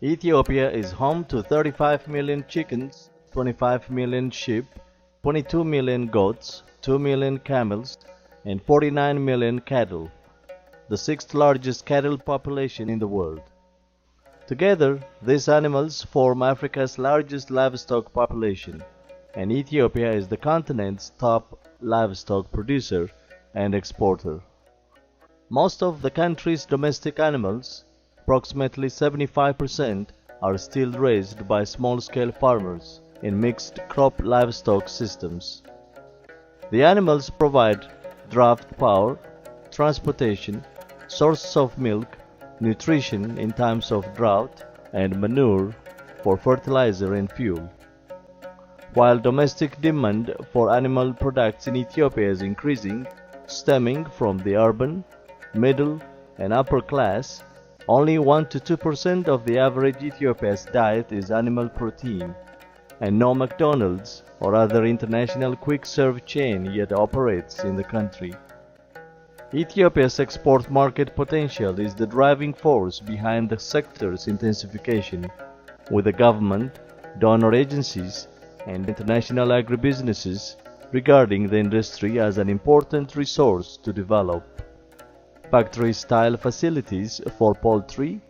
Ethiopia is home to 35 million chickens, 25 million sheep, 22 million goats, 2 million camels, and 49 million cattle, the sixth largest cattle population in the world. Together, these animals form Africa's largest livestock population, and Ethiopia is the continent's top livestock producer and exporter. Most of the country's domestic animals, approximately 75%, are still raised by small-scale farmers in mixed crop livestock systems. The animals provide draft power, transportation, sources of milk, nutrition in times of drought, and manure for fertilizer and fuel. While domestic demand for animal products in Ethiopia is increasing, stemming from the urban, middle, and upper class, only 1 to 2% of the average Ethiopia's diet is animal protein, and no McDonald's or other international quick-serve chain yet operates in the country. Ethiopia's export market potential is the driving force behind the sector's intensification, with the government, donor agencies, and international agribusinesses regarding the industry as an important resource to develop. Factory-style facilities for poultry,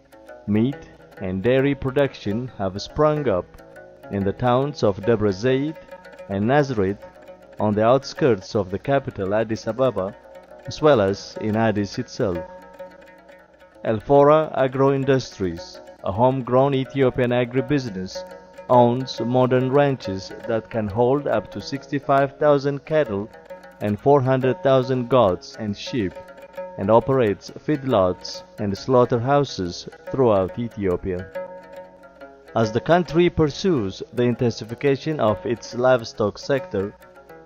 meat, and dairy production have sprung up in the towns of Debre Zeit and Nazareth on the outskirts of the capital Addis Ababa, as well as in Addis itself. Elfora Agro Industries, a homegrown Ethiopian agribusiness, owns modern ranches that can hold up to 65,000 cattle and 400,000 goats and sheep, and operates feedlots and slaughterhouses throughout Ethiopia. As the country pursues the intensification of its livestock sector,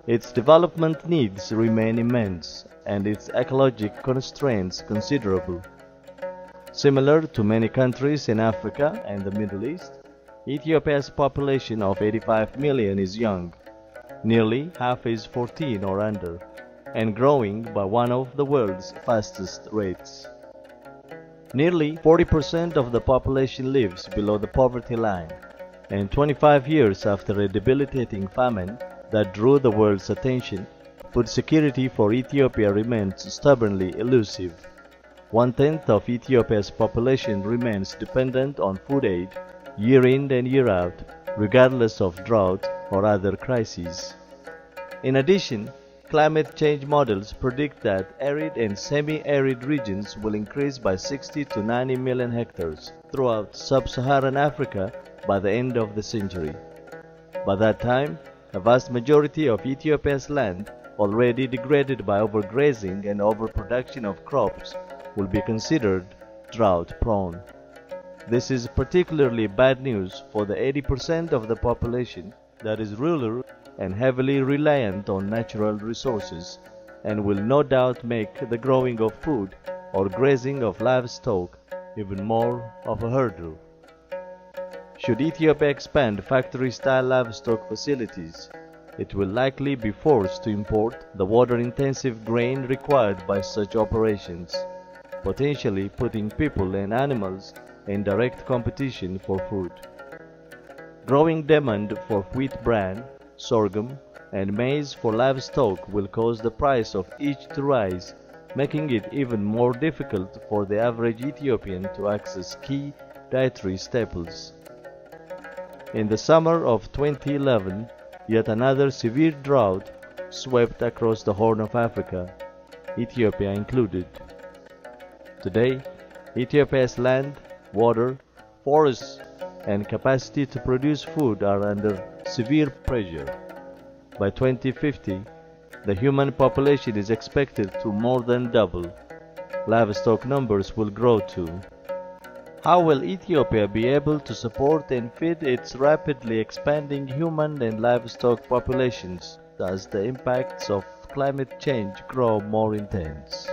its development needs remain immense and its ecologic constraints considerable. Similar to many countries in Africa and the Middle East, Ethiopia's population of 85 million is young. Nearly half is 14 or under, and growing by one of the world's fastest rates. Nearly 40% of the population lives below the poverty line, and 25 years after a debilitating famine that drew the world's attention, food security for Ethiopia remains stubbornly elusive. 1/10 of Ethiopia's population remains dependent on food aid year in and year out, regardless of drought or other crises. In addition, climate change models predict that arid and semi-arid regions will increase by 60 to 90 million hectares throughout sub-Saharan Africa by the end of the century. By that time, a vast majority of Ethiopia's land, already degraded by overgrazing and overproduction of crops, will be considered drought-prone. This is particularly bad news for the 80% of the population that is rural and heavily reliant on natural resources, and will no doubt make the growing of food or grazing of livestock even more of a hurdle. Should Ethiopia expand factory-style livestock facilities, it will likely be forced to import the water-intensive grain required by such operations, potentially putting people and animals in direct competition for food. Growing demand for wheat bran, sorghum, and maize for livestock will cause the price of each to rise, making it even more difficult for the average Ethiopian to access key dietary staples. In the summer of 2011, yet another severe drought swept across the Horn of Africa, Ethiopia included. Today, Ethiopia's land, water, forests, and capacity to produce food are under severe pressure. By 2050, the human population is expected to more than double. Livestock numbers will grow too. How will Ethiopia be able to support and feed its rapidly expanding human and livestock populations as the impacts of climate change grow more intense?